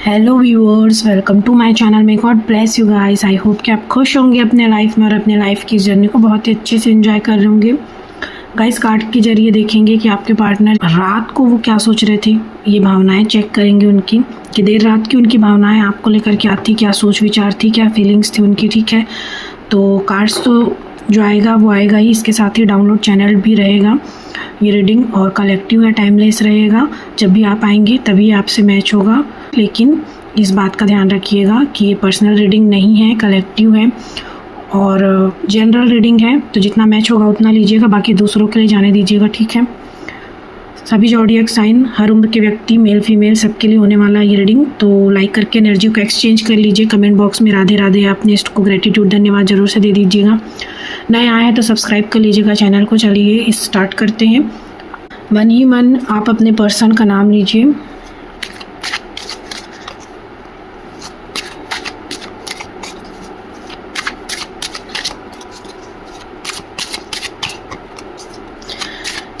Hello viewers, welcome to my channel. May God bless you guys. I hope कि आप खुश होंगे अपने लाइफ में और अपने लाइफ की जर्नी को बहुत ही अच्छे से एंजॉय कर रहे होंगे। गाइस, कार्ड के जरिए देखेंगे कि आपके पार्टनर रात को वो क्या सोच रहे थे। ये भावनाएं चेक करेंगे उनकी कि देर रात की उनकी भावनाएं आपको लेकर क्या थी, क्या सोच विचार थी, क्या फीलिंग्स थी उनकी। ठीक है, तो कार्ड्स तो जो आएगा वो आएगा ही, इसके साथ ही डाउनलोड चैनल भी रहेगा। ये रीडिंग और कलेक्टिव है, टाइमलेस रहेगा। जब भी आप आएंगे तभी आपसे मैच होगा, लेकिन इस बात का ध्यान रखिएगा कि ये पर्सनल रीडिंग नहीं है, कलेक्टिव है और जनरल रीडिंग है। तो जितना मैच होगा उतना लीजिएगा, बाकी दूसरों के लिए जाने दीजिएगा। ठीक है, सभी ज़ोडिएक साइन, हर उम्र के व्यक्ति, मेल फीमेल, सबके लिए होने वाला ये रीडिंग। तो लाइक करके एनर्जी को एक्सचेंज कर लीजिए। कमेंट बॉक्स में राधे राधे अपने इष्ट को ग्रेटिट्यूड धन्यवाद ज़रूर से दे दीजिएगा। नए आए हैं तो सब्सक्राइब कर लीजिएगा चैनल को। चलिए स्टार्ट करते हैं। मन ही मन आप अपने पर्सन का नाम लीजिए।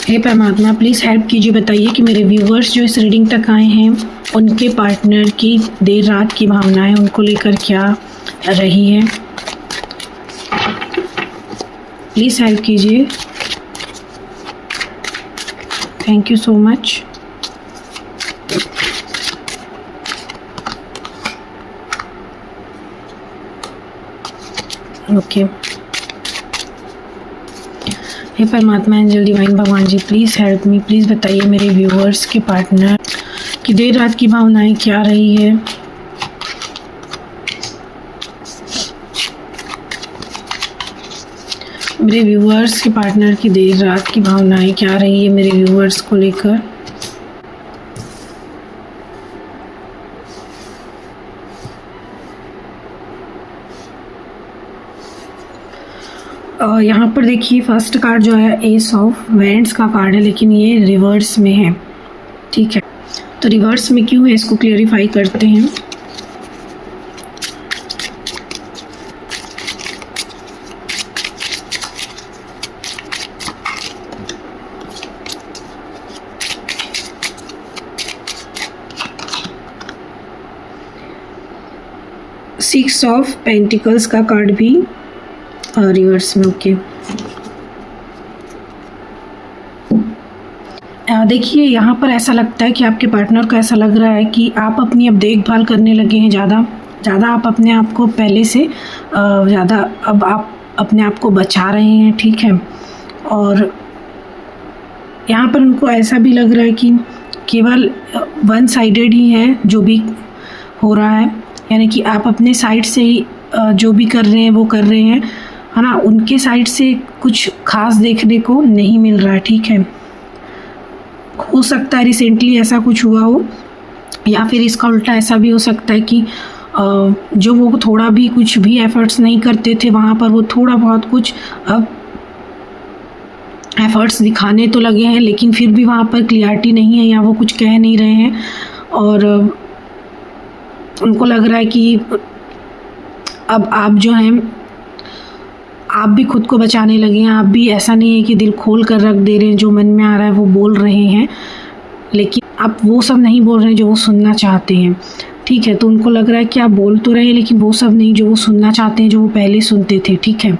हे परमात्मा, प्लीज़ हेल्प कीजिए। बताइए कि मेरे व्यूवर्स जो इस रीडिंग तक आए हैं उनके पार्टनर की देर रात की भावनाएं उनको लेकर क्या रही है। प्लीज़ हेल्प कीजिए। Thank you so much. Okay, हे परमात्मा, एंजल डिवाइन भगवान जी, प्लीज़ हेल्प मी। प्लीज़ बताइए मेरे व्यूअर्स के पार्टनर की देर रात की भावनाएं क्या रही है। मेरे व्यूअर्स के पार्टनर की देर रात की भावनाएं क्या रही है मेरे व्यूअर्स को लेकर। यहाँ पर देखिए फर्स्ट कार्ड जो है एस ऑफ वैंड्स का कार्ड है, लेकिन ये रिवर्स में है। ठीक है, तो रिवर्स में क्यों है इसको क्लियरिफाई करते हैं। सिक्स ऑफ पेंटिकल्स का कार्ड भी रिवर्स में। ओके, देखिए यहाँ पर ऐसा लगता है कि आपके पार्टनर को ऐसा लग रहा है कि आप अपनी अब देखभाल करने लगे हैं। ज़्यादा आप अपने आप को पहले से ज़्यादा अब आप अपने आप को बचा रहे हैं। ठीक है, और यहाँ पर उनको ऐसा भी लग रहा है कि केवल वन साइडेड ही है जो भी हो रहा है, यानी कि आप अपने साइड से ही जो भी कर रहे हैं वो कर रहे हैं, है ना। उनके साइड से कुछ खास देखने को नहीं मिल रहा है। ठीक है, हो सकता है रिसेंटली ऐसा कुछ हुआ हो, या फिर इसका उल्टा ऐसा भी हो सकता है कि जो वो थोड़ा भी कुछ भी एफर्ट्स नहीं करते थे वहाँ पर वो थोड़ा बहुत कुछ अब एफर्ट्स दिखाने तो लगे हैं, लेकिन फिर भी वहाँ पर क्लियरिटी नहीं है या वो कुछ कह नहीं रहे हैं। और उनको लग रहा है कि अब आप जो हैं आप भी खुद को बचाने लगे हैं। आप भी ऐसा नहीं है कि दिल खोल कर रख दे रहे हैं, जो मन में आ रहा है वो बोल रहे हैं, लेकिन आप वो सब नहीं बोल रहे हैं जो वो सुनना चाहते हैं। ठीक है, तो उनको लग रहा है कि आप बोल तो रहे हैं लेकिन वो सब नहीं जो वो सुनना चाहते हैं, जो वो पहले सुनते थे। ठीक है,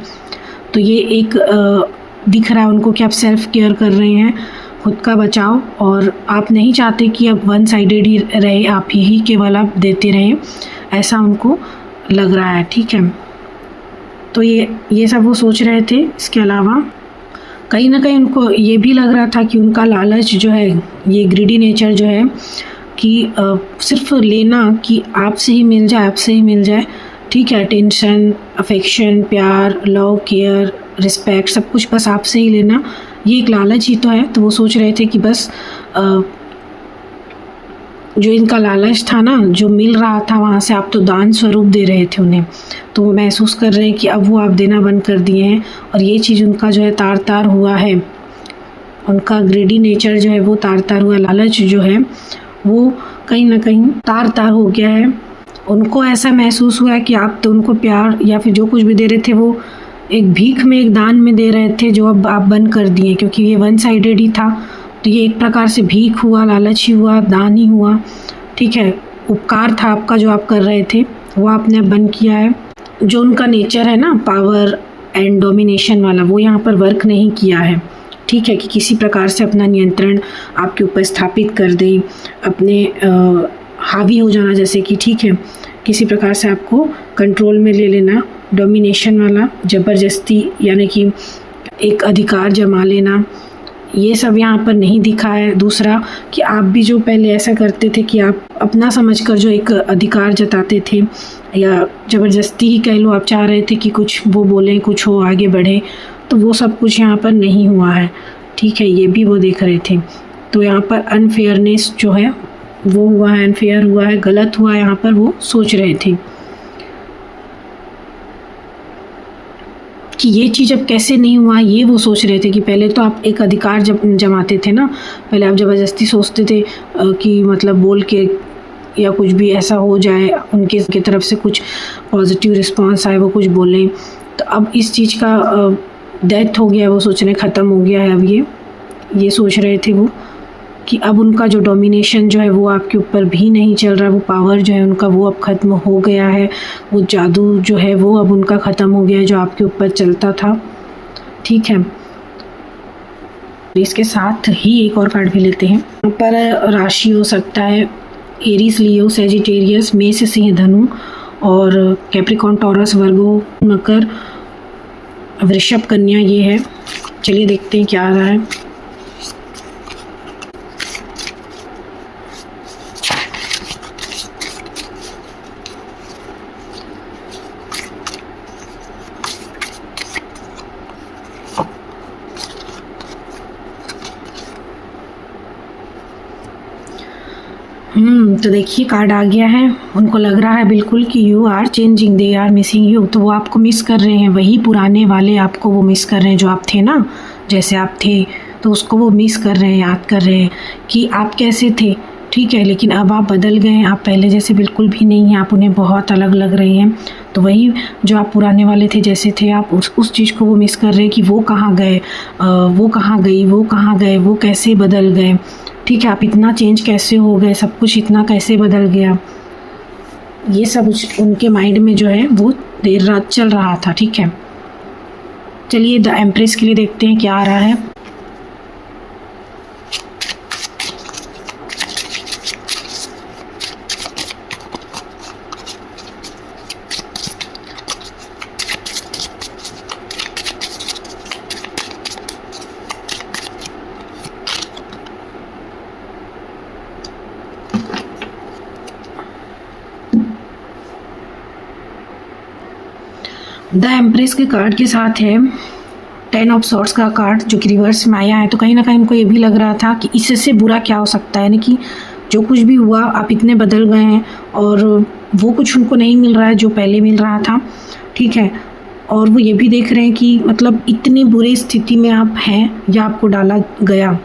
तो ये एक दिख रहा है उनको कि आप सेल्फ केयर कर रहे हैं, खुद का बचाव, और आप नहीं चाहते कि अब वन साइडेड ही रहे, आप यही केवल आप देते रहें, ऐसा उनको लग रहा है। ठीक है, तो ये सब वो सोच रहे थे। इसके अलावा कहीं ना कहीं उनको ये भी लग रहा था कि उनका लालच जो है, ये ग्रीडी नेचर जो है कि सिर्फ लेना कि आपसे ही मिल जाए, आपसे ही मिल जाए। ठीक है, अटेंशन, अफेक्शन, प्यार, लव, केयर, रिस्पेक्ट, सब कुछ बस आपसे ही लेना, ये एक लालच ही तो है। तो वो सोच रहे थे कि बस जो इनका लालच था ना, जो मिल रहा था वहाँ से, आप तो दान स्वरूप दे रहे थे उन्हें, तो वो महसूस कर रहे हैं कि अब वो आप देना बंद कर दिए हैं और ये चीज़ उनका जो है तार तार हुआ है। उनका ग्रीडी नेचर जो है वो तार तार हुआ, लालच जो है वो कहीं ना कहीं तार तार हो गया है। उनको ऐसा महसूस हुआ है कि आप तो उनको प्यार या फिर जो कुछ भी दे रहे थे वो एक भीख में, एक दान में दे रहे थे, जो अब आप बंद कर दिए क्योंकि ये वन साइडेड ही था। तो ये एक प्रकार से भीख हुआ, लालच ही हुआ, दान ही हुआ। ठीक है, उपकार था आपका जो आप कर रहे थे वो आपने बंद किया है। जो उनका नेचर है ना पावर एंड डोमिनेशन वाला, वो यहाँ पर वर्क नहीं किया है। ठीक है, कि किसी प्रकार से अपना नियंत्रण आपके ऊपर स्थापित कर दें, अपने हावी हो जाना, जैसे कि ठीक है किसी प्रकार से आपको कंट्रोल में ले लेना, डोमिनेशन वाला, ज़बरदस्ती यानी कि एक अधिकार जमा लेना, ये सब यहाँ पर नहीं दिखा है। दूसरा कि आप भी जो पहले ऐसा करते थे कि आप अपना समझकर जो एक अधिकार जताते थे या ज़बरदस्ती ही कह लो, आप चाह रहे थे कि कुछ वो बोलें, कुछ हो, आगे बढ़े, तो वो सब कुछ यहाँ पर नहीं हुआ है। ठीक है, ये भी वो देख रहे थे। तो यहाँ पर अनफेयरनेस जो है वो हुआ है, अनफेयर हुआ है, गलत हुआ है, यहाँ पर वो सोच रहे थे कि ये चीज़ अब कैसे नहीं हुआ। ये वो सोच रहे थे कि पहले तो आप एक अधिकार जमाते थे ना, पहले आप ज़बरदस्ती सोचते थे कि मतलब बोल के या कुछ भी ऐसा हो जाए, उनके तरफ से कुछ पॉजिटिव रिस्पांस आए, वो कुछ बोलें। तो अब इस चीज़ का डेथ हो गया, वो सोचने ख़त्म हो गया है। अब ये सोच रहे थे वो कि अब उनका जो डोमिनेशन जो है वो आपके ऊपर भी नहीं चल रहा, वो पावर जो है उनका वो अब ख़त्म हो गया है, वो जादू जो है वो अब उनका ख़त्म हो गया है जो आपके ऊपर चलता था। ठीक है, इसके साथ ही एक और कार्ड भी लेते हैं। यहाँ पर राशि हो सकता है एरीज, लियो, सेजिटेरियस, मेष, सिंह, धनु, और कैप्रिकॉर्न, टॉरस, वर्गो, मकर, वृषभ, कन्या ये है। चलिए देखते हैं क्या आ रहा है। तो देखिए कार्ड आ गया है। उनको लग रहा है बिल्कुल कि you are changing, they are missing you. तो वो आपको मिस कर रहे हैं, वही पुराने वाले आपको वो मिस कर रहे हैं जो आप थे ना, जैसे आप थे, तो उसको वो मिस कर रहे हैं, याद कर रहे हैं कि आप कैसे थे। ठीक है, लेकिन अब आप बदल गए हैं, आप पहले जैसे बिल्कुल भी नहीं हैं, आप उन्हें बहुत अलग लग रहे हैं। तो वही जो आप पुराने वाले थे जैसे थे आप, उस चीज़ को वो मिस कर रहे हैं कि वो कहाँ गए, वो कहाँ गई, वो कहाँ गए, वो कैसे बदल गए। ठीक है, आप इतना चेंज कैसे हो गए, सब कुछ इतना कैसे बदल गया, ये सब उनके माइंड में जो है वो देर रात चल रहा था। ठीक है, चलिए द एम्प्रेस के लिए देखते हैं क्या आ रहा है। द एम्प्रेस के कार्ड के साथ है 10 ऑफ सॉर्ड्स का कार्ड जो कि रिवर्स में आया है। तो कहीं ना कहीं उनको ये भी लग रहा था कि इससे बुरा क्या हो सकता है, यानी कि जो कुछ भी हुआ आप इतने बदल गए हैं और वो कुछ उनको नहीं मिल रहा है जो पहले मिल रहा था। ठीक है, और वो ये भी देख रहे हैं कि मतलब इतनी बुरी स्थिति में आप हैं या आपको डाला गया।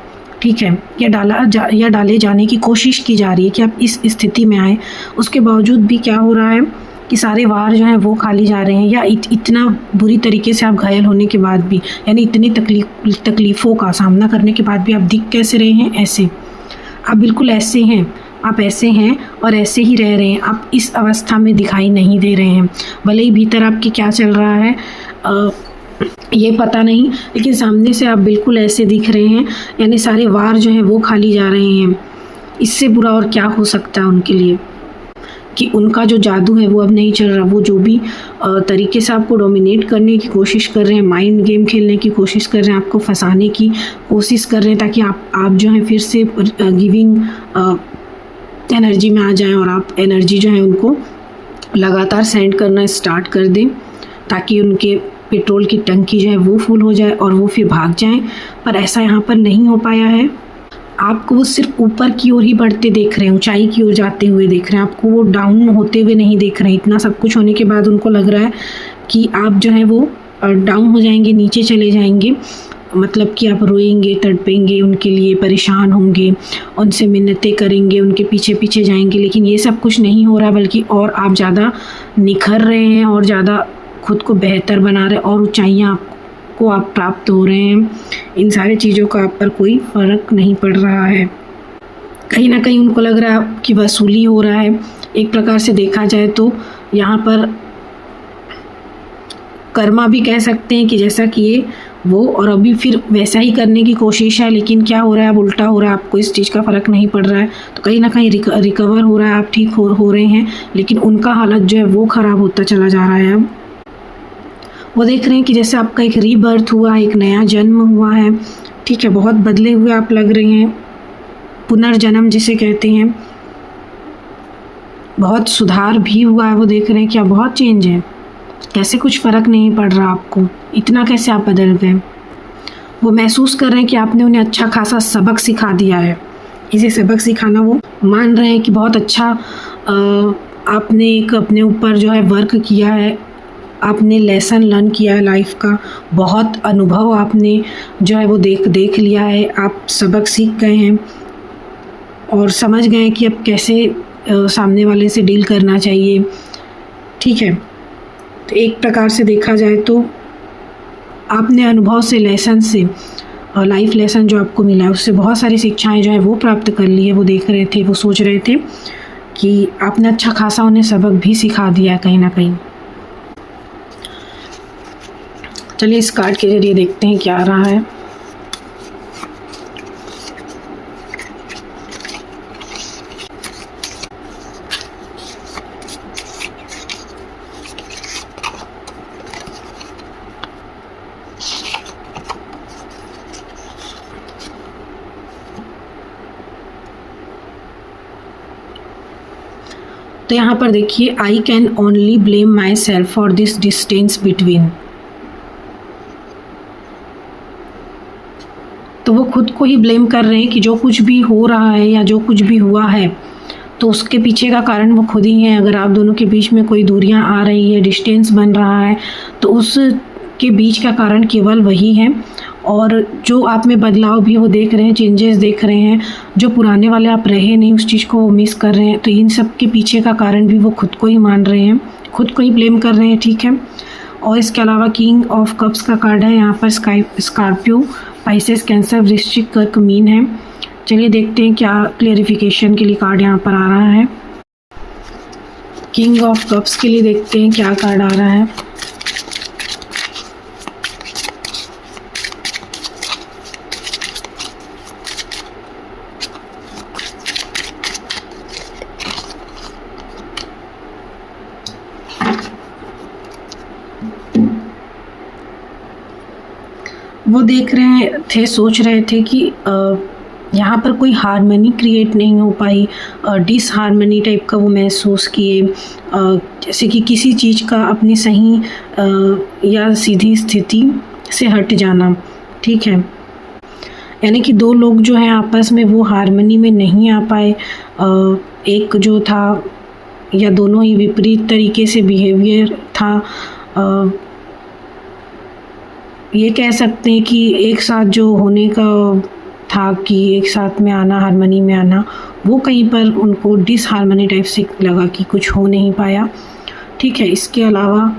ठीक है, या डाले जाने की कोशिश की जा रही है कि आप इस स्थिति में आए। उसके बावजूद भी क्या हो रहा है कि सारे वार जो हैं वो खाली जा रहे हैं, या इतना बुरी तरीके से आप घायल होने के बाद भी, यानी इतनी तकलीफ़ों का सामना करने के बाद भी आप दिख कैसे रहे हैं, ऐसे आप बिल्कुल ऐसे हैं, आप ऐसे हैं और ऐसे ही रह रहे हैं। आप इस अवस्था में दिखाई नहीं दे रहे हैं, भले ही भीतर आपके क्या चल रहा है ये पता नहीं, लेकिन सामने से आप बिल्कुल ऐसे दिख रहे हैं, यानी सारे वार जो हैं वो खाली जा रहे हैं। इससे बुरा और क्या हो सकता है उनके लिए कि उनका जो जादू है वो अब नहीं चल रहा। वो जो भी तरीके से आपको डोमिनेट करने की कोशिश कर रहे हैं, माइंड गेम खेलने की कोशिश कर रहे हैं, आपको फंसाने की कोशिश कर रहे हैं ताकि आप जो है फिर से गिविंग एनर्जी में आ जाएं और आप एनर्जी जो है उनको लगातार सेंड करना स्टार्ट कर दें ताकि उनके पेट्रोल की टंकी जो है वो फुल हो जाए और वो फिर भाग जाएं। पर ऐसा यहाँ पर नहीं हो पाया है। आपको वो सिर्फ ऊपर की ओर ही बढ़ते देख रहे हैं, ऊंचाई की ओर जाते हुए देख रहे हैं, आपको वो डाउन होते हुए नहीं देख रहे हैं। इतना सब कुछ होने के बाद उनको लग रहा है कि आप जो है वो डाउन हो जाएंगे, नीचे चले जाएंगे, मतलब कि आप रोएंगे, तड़पेंगे, उनके लिए परेशान होंगे, उनसे मिन्नतें करेंगे, उनके पीछे पीछे जाएंगे। लेकिन ये सब कुछ नहीं हो रहा, बल्कि और आप ज़्यादा निखर रहे हैं और ज़्यादा खुद को बेहतर बना रहे हैं और ऊंचाइयाँ आपको आप प्राप्त हो रहे हैं। इन सारी चीज़ों का आप पर कोई फ़र्क नहीं पड़ रहा है। कहीं ना कहीं उनको लग रहा है कि वसूली हो रहा है। एक प्रकार से देखा जाए तो यहाँ पर कर्मा भी कह सकते हैं कि जैसा किए वो, और अभी फिर वैसा ही करने की कोशिश है, लेकिन क्या हो रहा है, अब उल्टा हो रहा है, आपको इस चीज़ का फ़र्क नहीं पड़ रहा है। तो कहीं ना कहीं रिकवर हो रहा है, आप ठीक हो रहे हैं, लेकिन उनका हालत जो है वो ख़राब होता चला जा रहा है। अब वो देख रहे हैं कि जैसे आपका एक रीबर्थ हुआ है, एक नया जन्म हुआ है, ठीक है, बहुत बदले हुए आप लग रहे हैं, पुनर्जन्म जिसे कहते हैं, बहुत सुधार भी हुआ है। वो देख रहे हैं कि आप बहुत चेंज है, कैसे कुछ फ़र्क नहीं पड़ रहा आपको, इतना कैसे आप बदल गए। वो महसूस कर रहे हैं कि आपने उन्हें अच्छा खासा सबक सिखा दिया है। इसे सबक सिखाना वो मान रहे हैं कि बहुत अच्छा आपने एक अपने ऊपर जो है वर्क किया है, आपने लेसन लर्न किया है लाइफ का, बहुत अनुभव आपने जो है वो देख लिया है, आप सबक सीख गए हैं और समझ गए कि अब कैसे सामने वाले से डील करना चाहिए, ठीक है। तो एक प्रकार से देखा जाए तो आपने अनुभव से, लेसन से, लाइफ लेसन जो आपको मिला है उससे बहुत सारी शिक्षाएं जो है वो प्राप्त कर ली है। वो देख रहे थे, वो सोच रहे थे कि आपने अच्छा खासा उन्हें सबक भी सिखा दिया है कहीं ना कहीं। चलिए इस कार्ड के जरिए देखते हैं क्या आ रहा है। तो यहाँ पर देखिए, I can only blame my self for this distance between. तो वो खुद को ही ब्लेम कर रहे हैं कि जो कुछ भी हो रहा है या जो कुछ भी हुआ है तो उसके पीछे का कारण वो खुद ही हैं। अगर आप दोनों के बीच में कोई दूरियां आ रही है, डिस्टेंस बन रहा है, तो उसके बीच का कारण केवल वही है। और जो आप में बदलाव भी वो देख रहे हैं, चेंजेस देख रहे हैं, जो पुराने वाले आप रहे नहीं उस चीज़ को वो मिस कर रहे हैं। तो इन सब के पीछे का कारण भी वो खुद को ही मान रहे हैं, खुद को ही ब्लेम कर रहे हैं, ठीक है। और इसके अलावा किंग ऑफ कप्स का कार्ड है यहाँ पर, स्कॉर्पियो, पाइसेस, कैंसर, वृश्चिक, कर्क, मीन है। चलिए देखते हैं क्या क्लियरिफिकेशन के लिए कार्ड यहाँ पर आ रहा है। किंग ऑफ कप्स के लिए देखते हैं क्या कार्ड आ रहा है। वो देख रहे थे, सोच रहे थे कि यहाँ पर कोई हारमनी क्रिएट नहीं हो पाई, डिसहारमनी टाइप का वो महसूस किए, जैसे कि किसी चीज़ का अपनी सही या सीधी स्थिति से हट जाना, ठीक है। यानी कि दो लोग जो हैं आपस में वो हारमनी में नहीं आ पाए, एक जो था या दोनों ही विपरीत तरीके से बिहेवियर था। ये कह सकते हैं कि एक साथ जो होने का था कि एक साथ में आना, हारमनी में आना, वो कहीं पर उनको डिसहारमनी टाइप से लगा कि कुछ हो नहीं पाया, ठीक है। इसके अलावा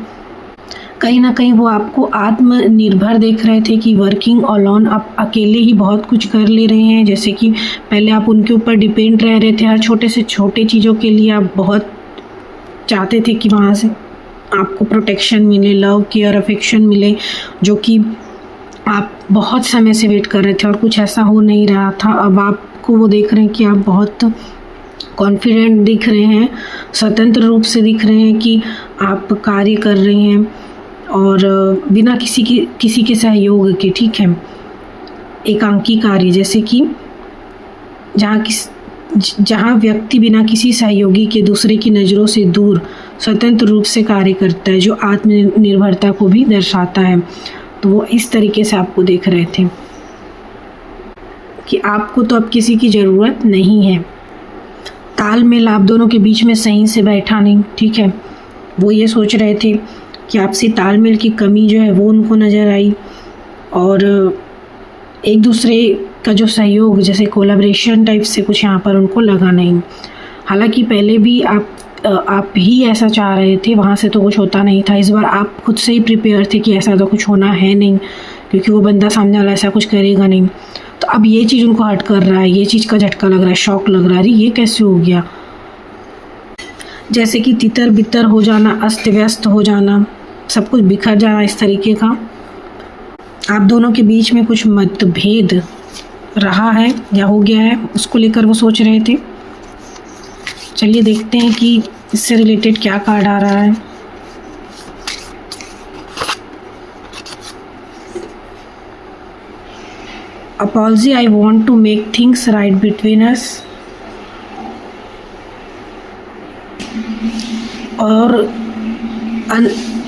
कहीं ना कहीं वो आपको आत्मनिर्भर देख रहे थे कि वर्किंग अलोन, आप अकेले ही बहुत कुछ कर ले रहे हैं। जैसे कि पहले आप उनके ऊपर डिपेंड रह रहे थे, हर छोटे से छोटे चीज़ों के लिए आप बहुत चाहते थे कि वहाँ से आपको प्रोटेक्शन मिले, लव, केयर, अफेक्शन मिले, जो कि आप बहुत समय से वेट कर रहे थे और कुछ ऐसा हो नहीं रहा था। अब आपको वो देख रहे हैं कि आप बहुत कॉन्फिडेंट दिख रहे हैं, स्वतंत्र रूप से दिख रहे हैं कि आप कार्य कर रहे हैं और बिना किसी के सहयोग के, ठीक है। एकांकी कार्य, जैसे कि जहाँ व्यक्ति बिना किसी सहयोगी के दूसरे की नज़रों से दूर स्वतंत्र रूप से कार्य करता है, जो आत्मनिर्भरता को भी दर्शाता है। तो वो इस तरीके से आपको देख रहे थे कि आपको तो अब किसी की ज़रूरत नहीं है। तालमेल आप दोनों के बीच में सही से बैठा नहीं, ठीक है। वो ये सोच रहे थे कि आपसी तालमेल की कमी जो है वो उनको नज़र आई और एक दूसरे का जो सहयोग, जैसे कोलैबोरेशन टाइप से कुछ यहाँ पर उनको लगा नहीं। हालांकि पहले भी आप ही ऐसा चाह रहे थे, वहाँ से तो कुछ होता नहीं था। इस बार आप खुद से ही प्रिपेयर थे कि ऐसा तो कुछ होना है नहीं, क्योंकि वो बंदा सामने वाला ऐसा कुछ करेगा नहीं। तो अब ये चीज़ उनको हर्ट कर रहा है, ये चीज़ का झटका लग रहा है, शॉक लग रहा है, ये कैसे हो गया। जैसे कि तितर बितर हो जाना, अस्त व्यस्त हो जाना, सब कुछ बिखर जाना इस तरीके का। आप दोनों के बीच में कुछ मतभेद रहा है या हो गया है, उसको लेकर वो सोच रहे थे। चलिए देखते हैं कि इससे रिलेटेड क्या कार्ड आ रहा है। Apology, I want to make things right between us. और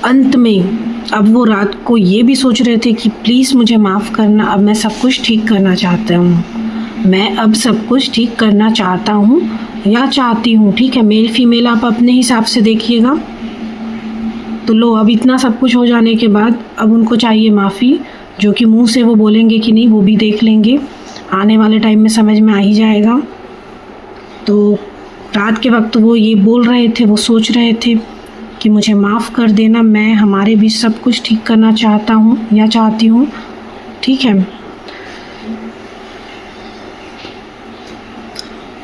अंत में अब वो रात को ये भी सोच रहे थे कि प्लीज़ मुझे माफ़ करना, अब मैं सब कुछ ठीक करना चाहता हूँ, मैं अब सब कुछ ठीक करना चाहता हूँ या चाहती हूँ। ठीक है, मेल फीमेल आप अपने हिसाब से देखिएगा। तो लो, अब इतना सब कुछ हो जाने के बाद अब उनको चाहिए माफ़ी, जो कि मुंह से वो बोलेंगे कि नहीं वो भी देख लेंगे, आने वाले टाइम में समझ में आ ही जाएगा। तो रात के वक्त वो ये बोल रहे थे, वो सोच रहे थे कि मुझे माफ़ कर देना, मैं हमारे बीच सब कुछ ठीक करना चाहता हूँ या चाहती हूँ। ठीक है,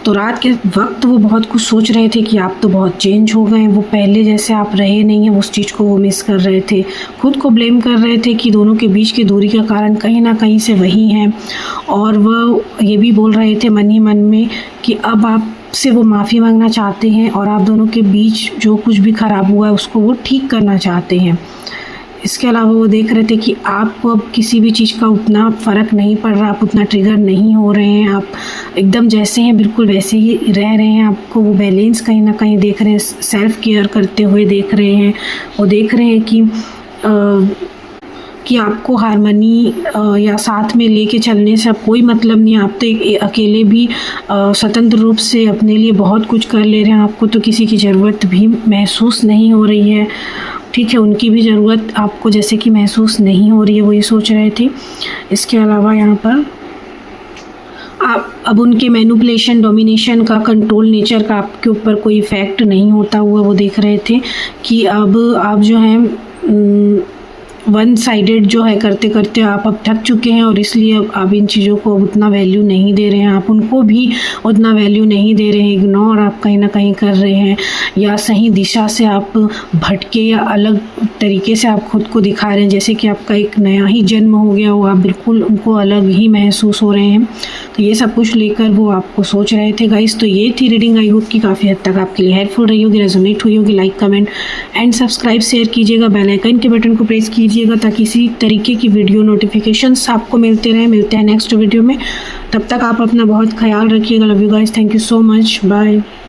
तो रात के वक्त वो बहुत कुछ सोच रहे थे कि आप तो बहुत चेंज हो गए हैं, वो पहले जैसे आप रहे नहीं हैं, उस चीज़ को वो मिस कर रहे थे, खुद को ब्लेम कर रहे थे कि दोनों के बीच की दूरी का कारण कहीं ना कहीं से वही है। और वो ये भी बोल रहे थे मन ही मन में कि अब आप से वो माफ़ी मांगना चाहते हैं और आप दोनों के बीच जो कुछ भी ख़राब हुआ है उसको वो ठीक करना चाहते हैं। इसके अलावा वो देख रहे थे कि आपको अब किसी भी चीज़ का उतना फ़र्क नहीं पड़ रहा, आप उतना ट्रिगर नहीं हो रहे हैं, आप एकदम जैसे हैं बिल्कुल वैसे ही रह रहे हैं। आपको वो बैलेंस कहीं ना कहीं देख रहे हैं, सेल्फ़ केयर करते हुए देख रहे हैं। वो देख रहे हैं कि आपको हारमोनी या साथ में लेके चलने से अब कोई मतलब नहीं है। आप तो अकेले भी स्वतंत्र रूप से अपने लिए बहुत कुछ कर ले रहे हैं, आपको तो किसी की ज़रूरत भी महसूस नहीं हो रही है। ठीक है, उनकी भी ज़रूरत आपको जैसे कि महसूस नहीं हो रही है, वो ये सोच रहे थे। इसके अलावा यहाँ पर आप अब उनके मैनिपुलेशन, डोमिनेशन का, कंट्रोल नेचर का आपके ऊपर कोई इफ़ेक्ट नहीं होता हुआ वो देख रहे थे कि अब आप जो हैं वन साइडेड जो है करते करते आप अब थक चुके हैं और इसलिए अब आप इन चीज़ों को उतना वैल्यू नहीं दे रहे हैं, आप उनको भी उतना वैल्यू नहीं दे रहे हैं, इग्नोर आप कहीं ना कहीं कर रहे हैं, या सही दिशा से आप भटके या अलग तरीके से आप खुद को दिखा रहे हैं, जैसे कि आपका एक नया ही जन्म हो गया हो, आप बिल्कुल उनको अलग ही महसूस हो रहे हैं। तो ये सब कुछ लेकर वो आपको सोच रहे थे गाइस। तो ये थी रीडिंग, आई होप कि काफ़ी हद तक आपके लिए हेल्पफुल रही होगी, रेजोनेट हुई होगी। Like, comment and subscribe share कीजिएगा, बेल आइकन के बटन को प्रेस कीजिएगा ताकि इसी तरीके की वीडियो नोटिफिकेशंस आपको मिलते रहें। मिलते हैं नेक्स्ट वीडियो में, तब तक आप अपना बहुत ख्याल रखिएगा। Love you guys, thank you so much, bye.